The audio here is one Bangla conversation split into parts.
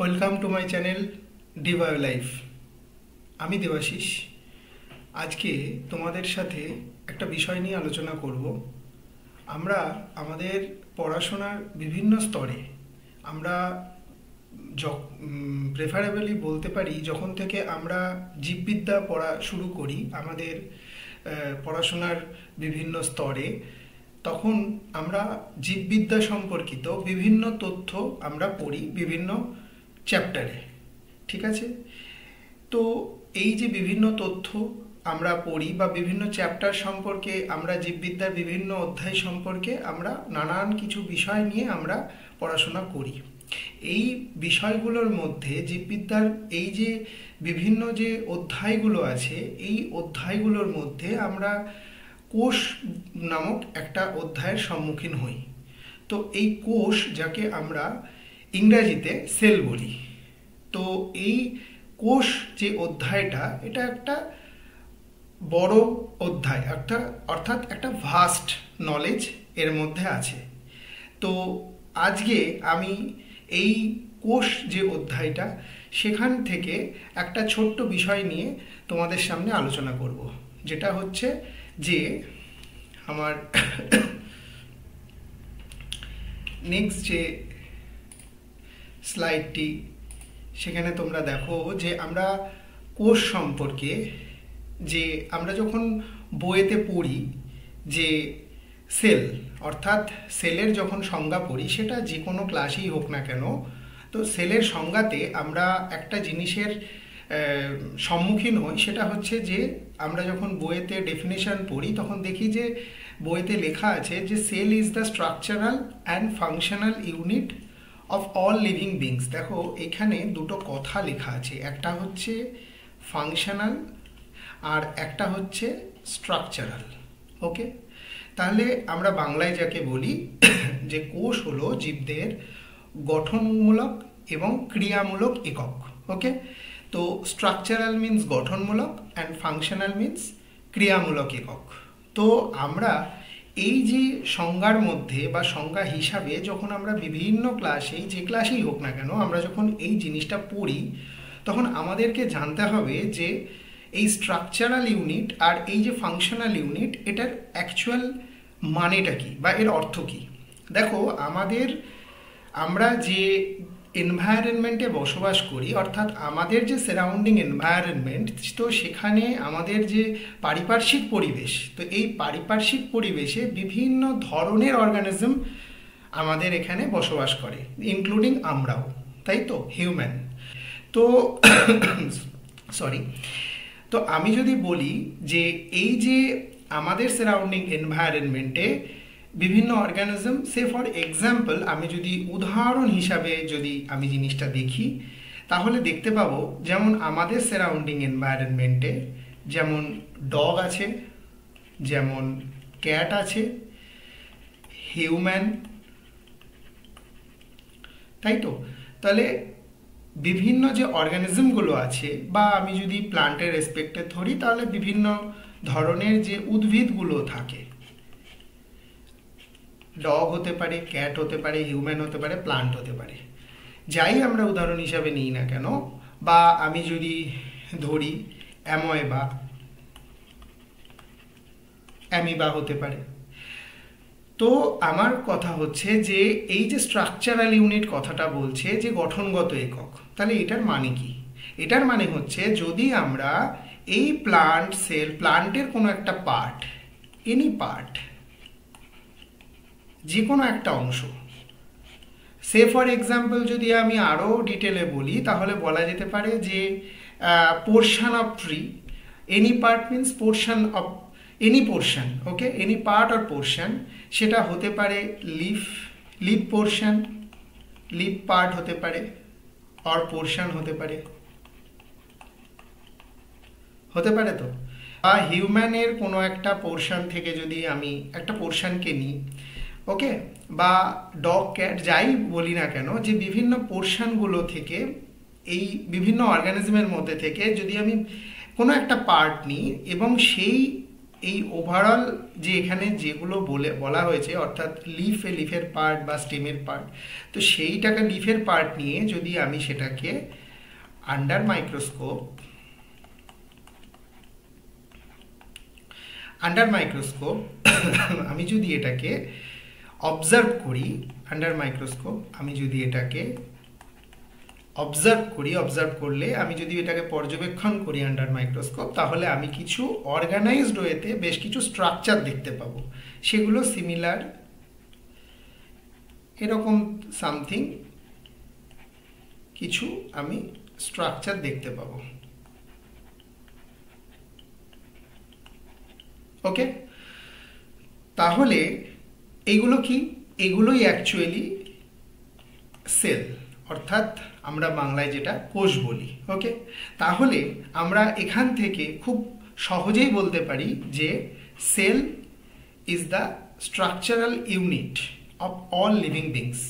ওয়েলকাম টু মাই চ্যানেল ডিভাই লাইফ। আমি দেবাশিস। আজকে তোমাদের সাথে একটা বিষয় নিয়ে আলোচনা করব। আমরা আমাদের পড়াশোনার বিভিন্ন স্তরে আমরা প্রেফারেবলি বলতে পারি যখন থেকে আমরা জীববিদ্যা পড়া শুরু করি আমাদের পড়াশোনার বিভিন্ন স্তরে, তখন আমরা জীববিদ্যা সম্পর্কিত বিভিন্ন তথ্য আমরা পড়ি বিভিন্ন চ্যাপ্টারে। ঠিক আছে? তো এই যে বিভিন্ন তথ্য আমরা পড়ি বা বিভিন্ন চ্যাপ্টার সম্পর্কে, আমরা জীববিদ্যার বিভিন্ন অধ্যায় সম্পর্কে আমরা নানান কিছু বিষয় নিয়ে আমরা পড়াশোনা করি। এই বিষয়গুলোর মধ্যে জীববিদ্যার এই যে বিভিন্ন যে অধ্যায়গুলো আছে, এই অধ্যায়গুলোর মধ্যে আমরা কোষ নামক একটা অধ্যায়ের সম্মুখীন হই। তো এই কোষ, যাকে আমরা ইংরেজিতে সেল বলি, তো এই কোষ যে অধ্যায়টা, এটা একটা বড় অধ্যায়, অর্থাৎ একটা ভাস্ট নলেজ এর মধ্যে আছে। তো আজকে আমি এই কোষ যে অধ্যায়টা, সেখান থেকে একটা ছোট্ট বিষয় নিয়ে তোমাদের সামনে আলোচনা করব, যেটা হচ্ছে যে আমার নেক্সট যে স্লাইডটি, সেখানে তোমরা দেখো যে আমরা কোষ সম্পর্কে, যে আমরা যখন বইয়েতে পড়ি যে সেল, অর্থাৎ সেলের যখন সংজ্ঞা পড়ি, সেটা যে কোনো ক্লাসেই হোক না কেন, তো সেলের সংজ্ঞাতে আমরা একটা জিনিসের সম্মুখীন হই, সেটা হচ্ছে যে আমরা যখন বইয়েতে ডেফিনেশন পড়ি তখন দেখি যে বইতে লেখা আছে যে cell is the structural and functional unit of all living beings. দেখো এখানে দুটো কথা লেখা আছে, একটা হচ্ছে ফাংশনাল আর একটা হচ্ছে স্ট্রাকচারাল। ওকে, তাহলে আমরা বাংলায় যাকে বলি যে কোষ হলো জীবদের গঠনমূলক এবং ক্রিয়ামূলক একক। ওকে, তো স্ট্রাকচারাল মিন্স গঠনমূলক অ্যান্ড ফাংশনাল মিন্স ক্রিয়ামূলক একক। তো আমরা এই যে সংজ্ঞার মধ্যে বা সংজ্ঞা হিসাবে যখন আমরা বিভিন্ন ক্লাসে, যে ক্লাসেই হোক না কেন, আমরা যখন এই জিনিসটা পড়ি, তখন আমাদেরকে জানতে হবে যে এই স্ট্রাকচারাল ইউনিট আর এই যে ফাংশনাল ইউনিট, এটার অ্যাকচুয়াল মানেটা কি বা এর অর্থ কি। দেখো আমরা যে এনভায়রনমেন্টে বসবাস করি, অর্থাৎ আমাদের যে সারাউন্ডিং এনভায়রনমেন্ট, তো সেখানে আমাদের যে পারিপার্শ্বিক পরিবেশ, তো এই পারিপার্শ্বিক পরিবেশে বিভিন্ন ধরনের অর্গানিজম আমাদের এখানে বসবাস করে, ইনক্লুডিং আমরাও, তাই তো, হিউম্যান। তো তো আমি যদি বলি যে এই যে আমাদের সারাউন্ডিং এনভায়রনমেন্টে বিভিন্ন অর্গানিজম, সে ফর এক্সাম্পল আমি যদি উদাহরণ হিসাবে যদি আমি জিনিসটা দেখি, তাহলে দেখতে পাবো যেমন আমাদের সারাউন্ডিং এনভায়রনমেন্টে যেমন ডগ আছে, যেমন ক্যাট আছে, হিউম্যান, তাই তো। তাহলে বিভিন্ন যে অর্গানিজমগুলো আছে, বা আমি যদি প্লান্টের রেসপেক্টে ধরি, তাহলে বিভিন্ন ধরনের যে উদ্ভিদগুলো থাকে, ডগ হতে পারে, ক্যাট হতে পারে, হিউম্যান হতে পারে, প্লান্ট হতে পারে, যাই আমরা উদাহরণ হিসাবে নিই না কেন, বা আমি যদি ধরি অ্যামিবা হতে পারে। তো আমার কথা হচ্ছে যে এই যে স্ট্রাকচারাল ইউনিট কথাটা বলছে যে গঠনগত একক, তাহলে এটার মানে কি? এটার মানে হচ্ছে যদি আমরা এই প্লান্টের কোনো একটা পার্ট, এনি পার্ট, যে কোনো একটা অংশ, সে ফর এক্সাম্পল যদি আমি আরও ডিটেলে বলি, তাহলে বলা যেতে পারে যে portion of tree, any part means portion of any portion. Okay, any part or portion, সেটা হতে পারে লিফ পোর্শন, লিফ পার্ট হতে পারে, অর পোর্শন হতে পারে তো। বা হিউম্যানের কোনো একটা পোর্শন থেকে যদি আমি একটা পোর্শনকে নিই, ওকে, বা ডগ ক্যাট যাই বলি না কেন, যে বিভিন্ন পোর্শনগুলো থেকে, এই বিভিন্ন অর্গানিজমের মধ্যে থেকে যদি আমি কোনো একটা পার্ট নিই এবং সেই এই ওভারঅল যে এখানে যেগুলো বলা হয়েছে, অর্থাৎ লিফের পার্ট বা স্টেমের পার্ট, তো সেইটাকে লিফের পার্ট নিয়ে যদি আমি সেটাকে আন্ডার মাইক্রোস্কোপ আমি যদি এটাকে অবজার্ভ করি, অবজার্ভ করলে আমি যদি এটাকে পর্যবেক্ষণ করি আন্ডার মাইক্রোস্কোপ, তাহলে আমি কিছু অর্গানাইজড ওয়েতে বেশ কিছু স্ট্রাকচার দেখতে পাবো। সেগুলো সিমিলার এরকম সামথিং কিছু আমি স্ট্রাকচার দেখতে পাবো। ওকে, তাহলে এইগুলো কি? এগুলোই অ্যাকচুয়ালি সেল, অর্থাৎ আমরা বাংলায় যেটা কোষ বলি। ওকে, তাহলে আমরা এখান থেকে খুব সহজেই বলতে পারি যে cell is the structural unit of all living beings.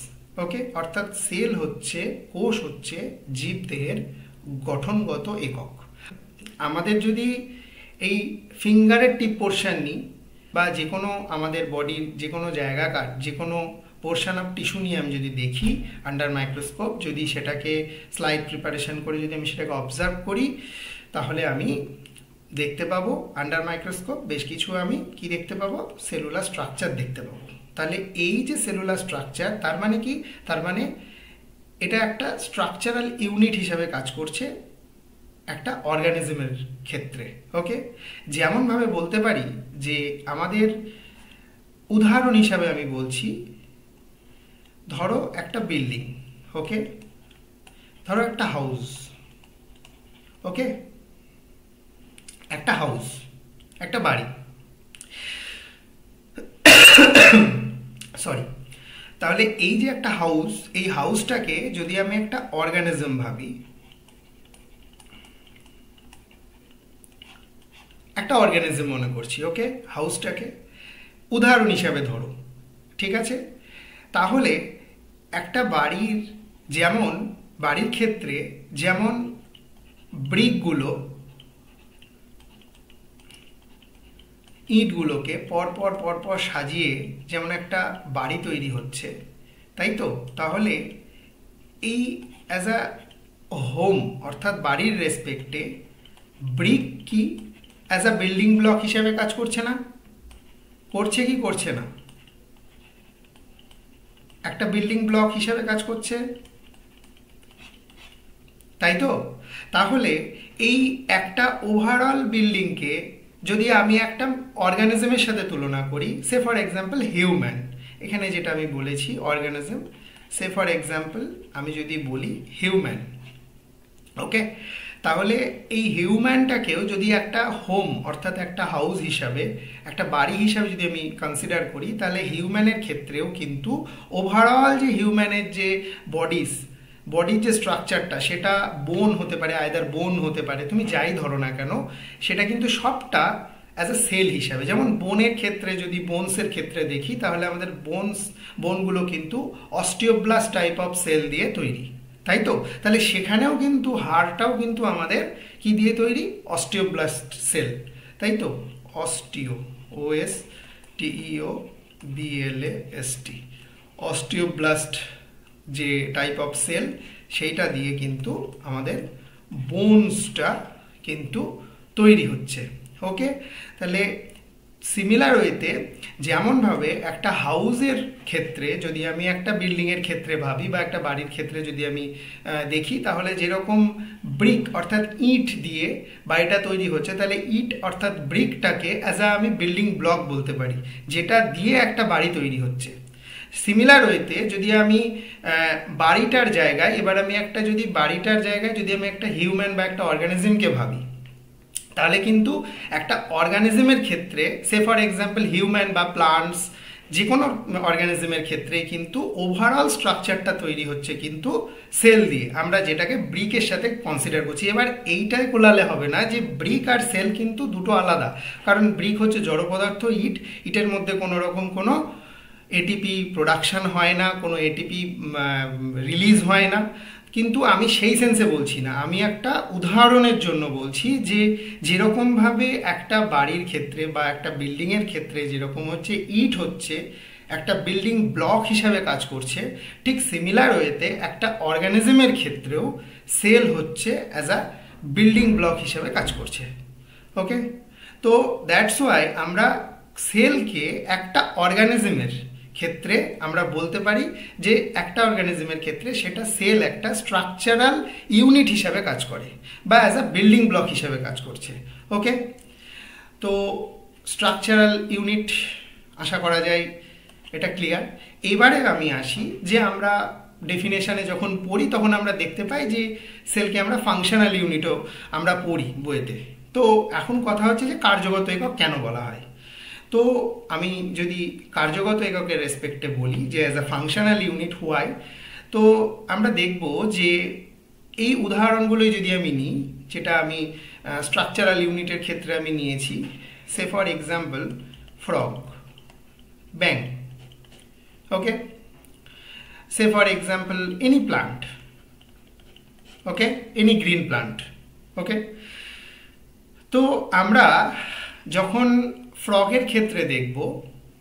Okay, অর্থাৎ সেল হচ্ছে, কোষ হচ্ছে জীবদেহের গঠনগত একক। আমাদের যদি এই ফিঙ্গারের টিপ পোর্শন নিই, বা যে কোনো আমাদের বডির যে কোনো জায়গাকার যে কোনো পোর্শন অফ টিস্যু নিয়ে আমি যদি দেখি আন্ডার মাইক্রোস্কোপ, যদি সেটাকে স্লাইড প্রিপারেশন করে যদি আমি সেটাকে অবজার্ভ করি, তাহলে আমি দেখতে পাবো আন্ডার মাইক্রোস্কোপ বেশ কিছু আমি কি দেখতে পাবো? সেলুলার স্ট্রাকচার দেখতে পাবো। তাহলে এই যে সেলুলার স্ট্রাকচার, তার মানে কি? তার মানে এটা একটা স্ট্রাকচারাল ইউনিট হিসাবে কাজ করছে একটা অর্গানিজমের ক্ষেত্রে। ওকে, যেমনভাবে বলতে পারি যে আমাদের উদাহরণ হিসাবে আমি বলছি, ধরো একটা বিল্ডিং, ওকে, ধরো একটা হাউস, ওকে, একটা হাউস, একটা বাড়ি, সরি। তাহলে এই যে একটা হাউস, এই হাউসটাকে যদি আমি একটা অর্গানিজম ভাবি, একটা অর্গানিজম মনে করছি, ওকে, হাউসটাকে উদাহরণ হিসাবে ধরো, ঠিক আছে? তাহলে একটা বাড়ির বাড়ির ক্ষেত্রে যেমন ব্রিকগুলো, ইঁটগুলোকে পরপর সাজিয়ে যেমন একটা বাড়ি তৈরি হচ্ছে, তাই তো? তাহলে এই অ্যাজ আ হোম, অর্থাৎ বাড়ির রেসপেক্টে ব্রিক কি অ্যাজ আ বিল্ডিং ব্লক হিসেবে কাজ করছে না? করছে কি করছে না? একটা বিল্ডিং ব্লক হিসেবে কাজ করছে, তাই তো? তাহলে এই একটা ওভারঅল বিল্ডিংকে যদি আমি একটা অর্গানিজমের সাথে তুলনা করি, সে ফর এক্সাম্পল হিউম্যান, এখানে যেটা আমি বলেছি অর্গানিজম, সে ফর এক্সাম্পল আমি যদি বলি হিউম্যান, ওকে, তাহলে এই হিউম্যানটাকেও যদি একটা হোম অর্থাৎ একটা হাউস হিসাবে, একটা বাড়ি হিসাবে যদি আমি কনসিডার করি, তাহলে হিউম্যানের ক্ষেত্রেও কিন্তু ওভারঅল যে হিউম্যানের যে বডির যে স্ট্রাকচারটা, সেটা বোন হতে পারে, আইদার বোন হতে পারে, তুমি যাই ধরো না কেন, সেটা কিন্তু সবটা অ্যাজ এ সেল হিসাবে। যেমন বোনের ক্ষেত্রে, যদি বোনসের ক্ষেত্রে দেখি, তাহলে আমাদের বোনগুলো কিন্তু অস্টিওব্লাস্ট টাইপ অফ সেল দিয়ে তৈরি, তাই তো? তাহলে সেখানেও কিন্তু হাড়টাও কিন্তু আমাদের কি দিয়ে তৈরি? অস্টিওব্লাস্ট সেল, তাই তো? OSTEOBLAST, অস্টিওব্লাস্ট যে টাইপ অফ সেল, সেইটা দিয়ে কিন্তু আমাদের বোনসটা কিন্তু তৈরি হচ্ছে। ওকে, তাহলে সিমিলার ওয়েতে যেমনভাবে একটা হাউসের ক্ষেত্রে যদি আমি একটা বিল্ডিংয়ের ক্ষেত্রে ভাবি বা একটা বাড়ির ক্ষেত্রে যদি আমি দেখি, তাহলে যেরকম ব্রিক অর্থাৎ ইট দিয়ে বাড়িটা তৈরি হচ্ছে, তাহলে ইট অর্থাৎ ব্রিকটাকে অ্যাজ আ আমি বিল্ডিং ব্লক বলতে পারি, যেটা দিয়ে একটা বাড়ি তৈরি হচ্ছে। সিমিলার ওয়েতে যদি আমি বাড়িটার জায়গায় যদি আমি একটা হিউম্যান বা একটা অর্গানিজমকে ভাবি, তাহলে কিন্তু একটা অর্গানিজমের ক্ষেত্রে, সে ফর এক্সাম্পল হিউম্যান বা প্লান্টস, যে কোনো অর্গানিজমের ক্ষেত্রে কিন্তু ওভারঅল স্ট্রাকচারটা তৈরি হচ্ছে কিন্তু সেল দিয়ে, আমরা যেটাকে ব্রিকের সাথে কনসিডার করছি। এবার এইটাই কোলালে হবে না যে ব্রিক আর সেল কিন্তু দুটো আলাদা, কারণ ব্রিক হচ্ছে জড় পদার্থ, ইটের মধ্যে কোনো রকম কোনো এটিপি প্রোডাকশন হয় না, কোনো এটিপি রিলিজ হয় না, কিন্তু আমি সেই সেন্সে বলছি না, আমি একটা উদাহরণের জন্য বলছি যে যেরকমভাবে একটা বাড়ির ক্ষেত্রে বা একটা বিল্ডিংয়ের ক্ষেত্রে যেরকম হচ্ছে ইট হচ্ছে একটা বিল্ডিং ব্লক হিসাবে কাজ করছে, ঠিক সিমিলার ওয়েতে একটা অর্গানিজমের ক্ষেত্রেও সেল হচ্ছে অ্যাজ আ বিল্ডিং ব্লক হিসাবে কাজ করছে। ওকে, তো দ্যাটস ওয়াই আমরা সেলকে একটা অর্গানিজমের ক্ষেত্রে আমরা বলতে পারি যে একটা অর্গানিজমের ক্ষেত্রে সেটা সেল একটা স্ট্রাকচারাল ইউনিট হিসাবে কাজ করে বা অ্যাজ আ বিল্ডিং ব্লক হিসাবে কাজ করছে। ওকে, তো স্ট্রাকচারাল ইউনিট আশা করা যায় এটা ক্লিয়ার। এবারে আমি আসি যে আমরা ডেফিনেশনে যখন পড়ি তখন আমরা দেখতে পাই যে সেলকে আমরা ফাংশনাল ইউনিটও আমরা পড়ি বইতে। তো এখন কথা হচ্ছে যে কার্যগত একক কেন বলা হয়। তো আমি যদি কার্যগত এককের রেসপেক্টে বলি যে as a functional unit why, তো আমরা দেখব যে এই উদাহরণগুলোই যদি আমি নিই, যেটা আমি স্ট্রাকচারাল ইউনিটের ক্ষেত্রে আমি নিয়েছি, সে ফর এক্সাম্পল ফ্রগ, ব্যাং, okay, say for example any plant, okay, any green plant, okay. তো আমরা যখন ফ্রগের ক্ষেত্রে দেখব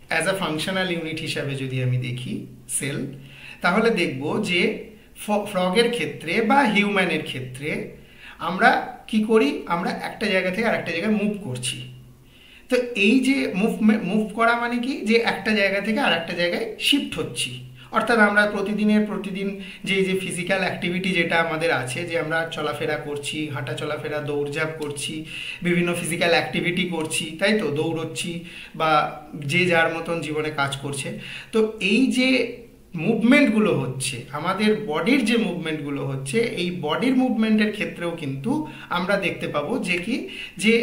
অ্যাজ আ ফাংশনাল ইউনিট হিসাবে যদি আমি দেখি সেল, তাহলে দেখব যে ফ্রগের ক্ষেত্রে বা হিউম্যানের ক্ষেত্রে আমরা কি করি, আমরা একটা জায়গা থেকে আরেকটা জায়গায় মুভ করছি। তো এই যে মুভ করা মানে কি, যে একটা জায়গা থেকে আরেকটা জায়গায় শিফট হচ্ছি, অর্থাৎ আমরা প্রতিদিন যে ফিজিক্যাল অ্যাক্টিভিটি যেটা আমাদের আছে, যে আমরা চলাফেরা করছি, হাঁটা চলাফেরা, দৌড়ঝাঁপ করছি, বিভিন্ন ফিজিক্যাল অ্যাক্টিভিটি করছি, তাই তো, দৌড়চ্ছি বা যে যার মতন জীবনে কাজ করছে। তো এই যে মুভমেন্টগুলো হচ্ছে, আমাদের বডির যে মুভমেন্টগুলো হচ্ছে, এই বডির মুভমেন্টের ক্ষেত্রেও কিন্তু আমরা দেখতে পাবো যে কি, যে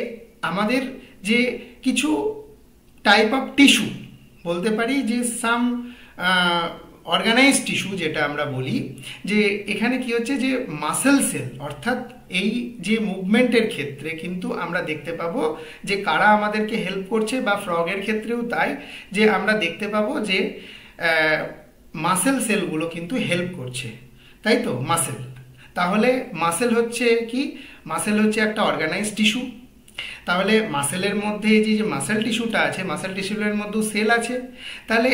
আমাদের যে কিছু টাইপ অফ টিস্যু বলতে পারি, যে সাম অর্গানাইজড টিস্যু যেটা আমরা বলি, যে এখানে কি হচ্ছে যে মাসেল সেল, অর্থাৎ এই যে মুভমেন্টের ক্ষেত্রে কিন্তু আমরা দেখতে পাবো যে কারা আমাদেরকে হেল্প করছে, বা ফ্রগের ক্ষেত্রেও তাই, যে আমরা দেখতে পাবো যে মাসেল সেলগুলো কিন্তু হেল্প করছে, তাই তো, মাসেল। তাহলে মাসেল হচ্ছে কি, মাসেল হচ্ছে একটা অর্গানাইজড টিস্যু। তাহলে মাসেলের মধ্যে যে মাসেল টিস্যুটা আছে, মাসেল টিস্যুর মধ্যেও সেল আছে। তাহলে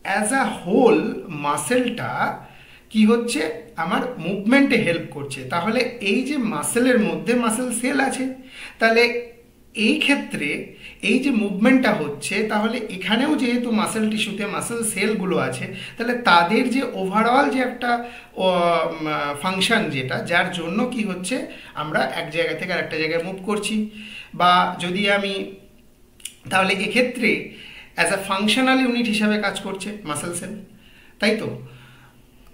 অ্যাজ আ হোল মাসেলটা কি হচ্ছে, আমার মুভমেন্টে হেল্প করছে। তাহলে এই যে মাসেলের মধ্যে মাসেল সেল আছে, তাহলে এই ক্ষেত্রে এই যে মুভমেন্টটা হচ্ছে, তাহলে এখানেও যেহেতু মাসেল টিস্যুতে মাসেল সেলগুলো আছে, তাহলে তাদের যে ওভারঅল যে একটা ফাংশন, যেটা যার জন্য কি হচ্ছে, আমরা এক জায়গা থেকে আরেকটা জায়গায় মুভ করছি। বা যদি আমি, তাহলে এক্ষেত্রে অ্যাজ আ ফাংশনাল ইউনিট হিসাবে কাজ করছে মাসেল সেল, তাই তো,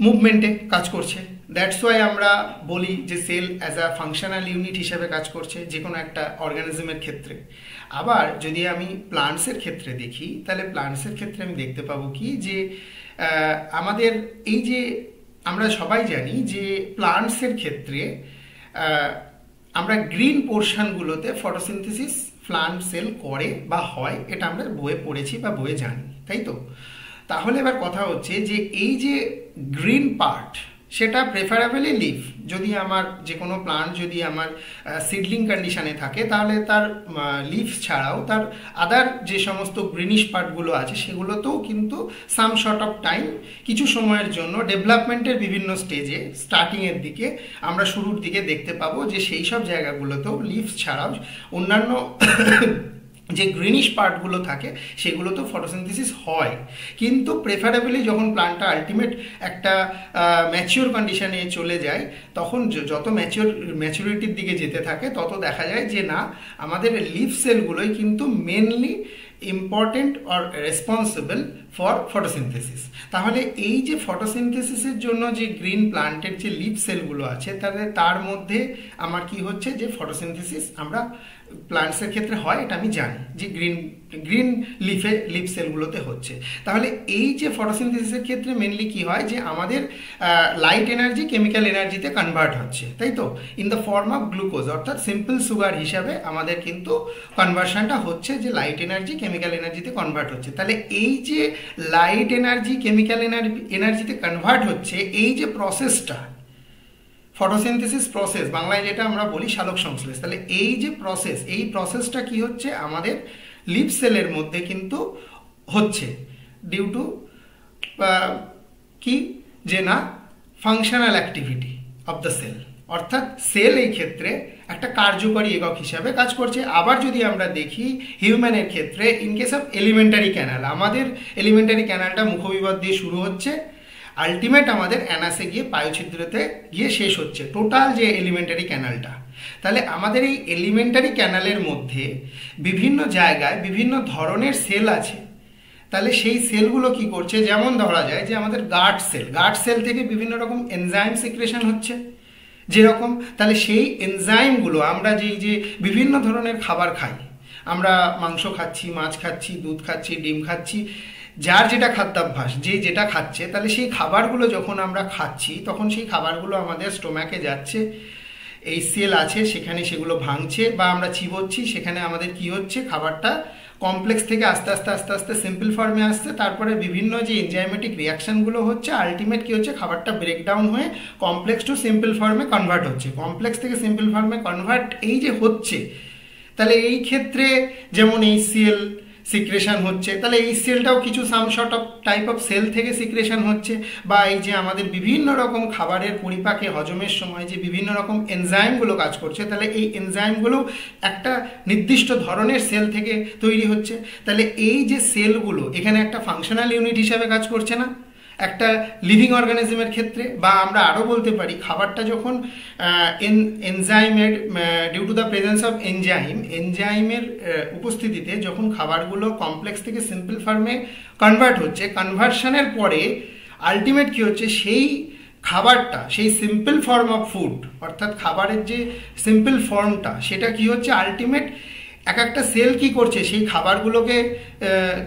মুভমেন্টে কাজ করছে। দ্যাটস ওয়াই আমরা বলি যে cell as a functional unit হিসাবে কাজ করছে যে কোনো একটা অর্গানিজমের ক্ষেত্রে। আবার যদি আমি প্লান্টসের ক্ষেত্রে দেখি, তাহলে প্লান্টসের ক্ষেত্রে আমি দেখতে পাবো কি, যে আমাদের এই যে আমরা সবাই জানি যে প্লান্টসের ক্ষেত্রে আমরা গ্রিন পোর্শনগুলোতে ফটোসিনথেসিস প্লান্ট সেল করে বা হয়, এটা আমরা বইয়ে পড়েছি বা বইয়ে জানি, তাই তো। তাহলে এবার কথা হচ্ছে যে এই যে গ্রিন পার্ট, সেটা প্রেফারেবলি লিফ, যদি আমার যে কোনো প্লান্ট যদি আমার সিডলিং কন্ডিশনে থাকে, তাহলে তার লিফ ছাড়াও তার আদার যে সমস্ত গ্রিনিশ পার্টগুলো আছে, সেগুলোতেও কিন্তু সাম শর্ট অফ টাইম, কিছু সময়ের জন্য ডেভেলপমেন্টের বিভিন্ন স্টেজে, স্টার্টিংয়ের দিকে, আমরা শুরুর দিকে দেখতে পাবো যে সেই সব জায়গাগুলোতেও লিফ ছাড়াও অন্যান্য যে গ্রিনিশ পার্টগুলো থাকে সেগুলো তো ফটোসিনথেসিস হয়। কিন্তু প্রেফারেবলি যখন প্লান্টটা আলটিমেট একটা ম্যাচিওর কন্ডিশনে চলে যায়, তখন যত ম্যাচুরিটির দিকে যেতে থাকে, তত দেখা যায় যে না, আমাদের লিফ সেলগুলোই কিন্তু mainly important or responsible for photosynthesis. তাহলে এই যে ফটোসিনথেসিসের জন্য যে গ্রিন প্লান্টের যে লিফ সেলগুলো আছে, তাহলে তার মধ্যে আমার কি হচ্ছে, যে ফটোসিনথেসিস আমরা প্লান্টসের ক্ষেত্রে হয়, এটা আমি জানি যে গ্রিন লিফ সেলগুলোতে হচ্ছে। তাহলে এই যে ফটোসিনথেসিসের ক্ষেত্রে মেনলি কি হয়, যে আমাদের লাইট এনার্জি কেমিক্যাল এনার্জিতে কনভার্ট হচ্ছে, তাই তো, in the form of glucose, অর্থাৎ সিম্পল সুগার হিসাবে আমাদের কিন্তু কনভার্সনটা হচ্ছে, যে লাইট এনার্জি কেমিক্যাল এনার্জিতে কনভার্ট হচ্ছে। তাহলে এই যে লাইট এনার্জি কেমিক্যাল এনার্জিতে কনভার্ট হচ্ছে, এই যে প্রসেসটা, ফটোসিনথেসিস প্রসেস, বাংলায় যেটা আমরা বলি সালোক সংশ্লেষ। তাহলে এই যে প্রসেস, এই প্রসেসটা কি হচ্ছে আমাদের লিভ সেলের মধ্যে কিন্তু হচ্ছে ডিউ টু কি যে না functional activity of the cell, অর্থাৎ সেল এই ক্ষেত্রে একটা কার্যকরী একক হিসাবে কাজ করছে। আবার যদি আমরা দেখি হিউম্যানের ক্ষেত্রে in case of elementary canal, আমাদের এলিমেন্টারি ক্যানালটা মুখবিবর দিয়ে শুরু হচ্ছে, আলটিমেট আমাদের অ্যানাসে গিয়ে পায়ুছিদ্রতে গিয়ে শেষ হচ্ছে টোটাল যে এলিমেন্টারি ক্যানালটা। তাহলে আমাদের এই এলিমেন্টারি ক্যানালের মধ্যে বিভিন্ন জায়গায় বিভিন্ন ধরনের সেল আছে। তাহলে সেই সেলগুলো কি করছে, যেমন ধরা যায় যে আমাদের গার্ড সেল থেকে বিভিন্ন রকম এনজাইম সিক্রেশন হচ্ছে যেরকম। তাহলে সেই এনজাইমগুলো আমরা যে বিভিন্ন ধরনের খাবার খাই, আমরা মাংস খাচ্ছি, মাছ খাচ্ছি, দুধ খাচ্ছি, ডিম খাচ্ছি, যার যেটা খাদ্যাভ্যাস, যে যেটা খাচ্ছে, তাহলে সেই খাবারগুলো যখন আমরা খাচ্ছি তখন সেই খাবারগুলো আমাদের স্টোমাকে যাচ্ছে, এই সেল আছে সেখানে সেগুলো ভাঙছে বা আমরা চিবোচ্ছি, সেখানে আমাদের কি হচ্ছে খাবারটা কমপ্লেক্স থেকে আস্তে আস্তে আস্তে আস্তে সিম্পল ফর্মে আসছে, তারপরে বিভিন্ন যে এনজাইমেটিক রিয়াকশানগুলো হচ্ছে, আলটিমেট কি হচ্ছে খাবারটা ব্রেকডাউন হয়ে কমপ্লেক্স টু সিম্পল ফর্মে কনভার্ট হচ্ছে। কমপ্লেক্স থেকে সিম্পল ফর্মে কনভার্ট এই যে হচ্ছে, তাহলে এই ক্ষেত্রে যেমন এই সেল সিক্রেশন হচ্ছে, তাহলে এই সেলটাও কিছু some sort of type of cell থেকে সিক্রেশন হচ্ছে, বা এই যে আমাদের বিভিন্ন রকম খাবারের পরিপাকে হজমের সময় যে বিভিন্ন রকম এনজাইমগুলো কাজ করছে, তাহলে এই এনজাইমগুলো একটা নির্দিষ্ট ধরনের সেল থেকে তৈরি হচ্ছে। তাহলে এই যে সেলগুলো এখানে একটা ফাংশনাল ইউনিট হিসাবে কাজ করছে না একটা লিভিং অর্গানিজমের ক্ষেত্রে, বা আমরা আরও বলতে পারি খাবারটা যখন এনজাইমের due to the presence of এনজাইমের উপস্থিতিতে যখন খাবারগুলো কমপ্লেক্স থেকে সিম্পল ফর্মে কনভার্ট হচ্ছে, কনভার্সনের পরে আলটিমেট কি হচ্ছে সেই খাবারটা, সেই সিম্পল ফর্ম অফ ফুড, অর্থাৎ খাবারের যে সিম্পল ফর্মটা, সেটা কি হচ্ছে আলটিমেট এক একটা সেল কি করছে সেই খাবারগুলোকে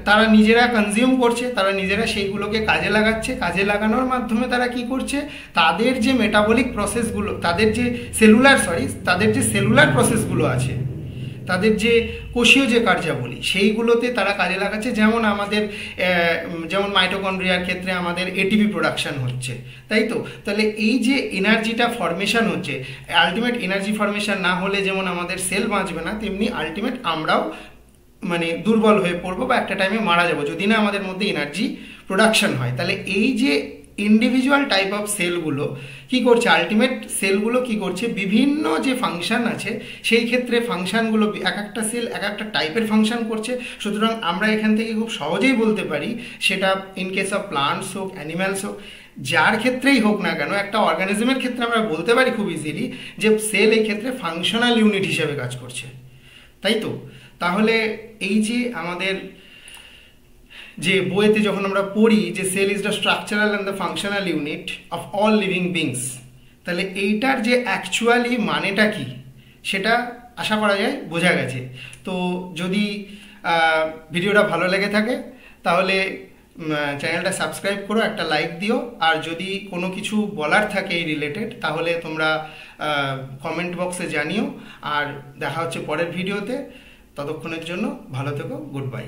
তারা নিজেরা কনজিউম করছে, তারা নিজেরা সেইগুলোকে কাজে লাগাচ্ছে, কাজে লাগানোর মাধ্যমে তারা কি করছে তাদের যে মেটাবলিক প্রসেসগুলো, তাদের যে সেলুলার প্রসেসগুলো আছে, তাদের যে কোষীয় যে কার্যাবলী সেইগুলোতে তারা কাজে লাগাচ্ছে। যেমন আমাদের যেমন মাইটোকন্ড্রিয়ার ক্ষেত্রে আমাদের এটিপি প্রোডাকশন হচ্ছে, তাই তো। তাহলে এই যে এনার্জিটা ফরমেশন হচ্ছে, আলটিমেট এনার্জি ফরমেশন না হলে যেমন আমাদের সেল বাঁচবে না, তেমনি আলটিমেট আমরাও মানে দুর্বল হয়ে পড়বো বা একটা টাইমে মারা যাবো যদি না আমাদের মধ্যে এনার্জি প্রোডাকশন হয়। তাহলে এই যে ইন্ডিভিজুয়াল টাইপ অফ সেলগুলো কি করছে, আলটিমেট সেলগুলো কি করছে বিভিন্ন যে ফাংশন আছে সেই ক্ষেত্রে ফাংশনগুলো এক একটা সেল এক একটা টাইপের ফাংশন করছে। সুতরাং আমরা এখান থেকে খুব সহজেই বলতে পারি, সেটা ইন কেস অফ প্লান্টস হোক, অ্যানিম্যালস হোক, যার ক্ষেত্রেই হোক না কেন, একটা অর্গানিজমের ক্ষেত্রে আমরা বলতে পারি খুব ইজিলি যে সেল এই ক্ষেত্রে ফাংশনাল ইউনিট হিসেবে কাজ করছে, তাই তো। তাহলে এই যে আমাদের যে বইতে যখন আমরা পড়ি যে cell is the structural and the functional unit of all living beings, তাহলে এইটার যে অ্যাকচুয়ালি মানেটা কি সেটা আশা করা যায় বোঝা গেছে। তো যদি ভিডিওটা ভালো লেগে থাকে তাহলে চ্যানেলটা সাবস্ক্রাইব করো, একটা লাইক দিও, আর যদি কোনো কিছু বলার থাকে এই রিলেটেড তাহলে তোমরা কমেন্ট বক্সে জানিও। আর দেখা হচ্ছে পরের ভিডিওতে, ততক্ষণের জন্য ভালো থেকো, গুড বাই।